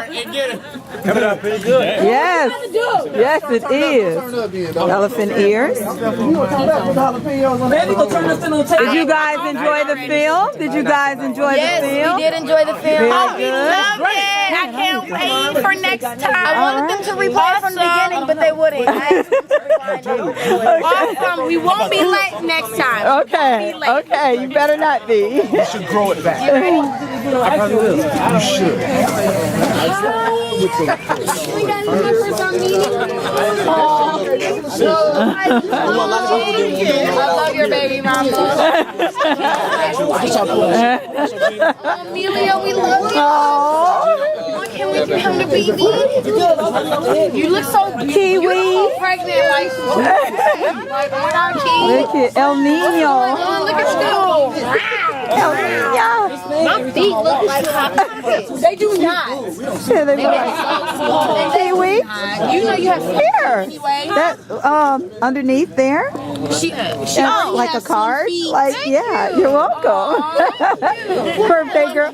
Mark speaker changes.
Speaker 1: and get it.
Speaker 2: Coming out pretty good.
Speaker 3: Yes. Yes, it is. Elephant ears. Did you guys enjoy the film? Did you guys enjoy the film?
Speaker 4: Yes, we did enjoy the film.
Speaker 3: Very
Speaker 4: We
Speaker 3: good.
Speaker 4: loved it. I can't wait for next time. I wanted them to replay it from the beginning, but they wouldn't. I asked them to rewind it.
Speaker 5: Awesome. We won't be late next time.
Speaker 3: Okay. Okay. You better not be.
Speaker 2: You should grow it back. I probably will. You should.
Speaker 4: I love your baby mama. Amelia, we love you. Can we become the baby? You look so beautiful.
Speaker 3: Kiwi.
Speaker 4: You look so pregnant, like oh my God, Kiwi.
Speaker 3: Look at El Nino.
Speaker 4: Look at you.
Speaker 3: El Nino.
Speaker 4: My feet look like hot pockets. They do not.
Speaker 3: Kiwi.
Speaker 4: You know you have
Speaker 3: Here. That underneath there.
Speaker 4: She
Speaker 3: Like a card. Like yeah. You're welcome. Birthday girl.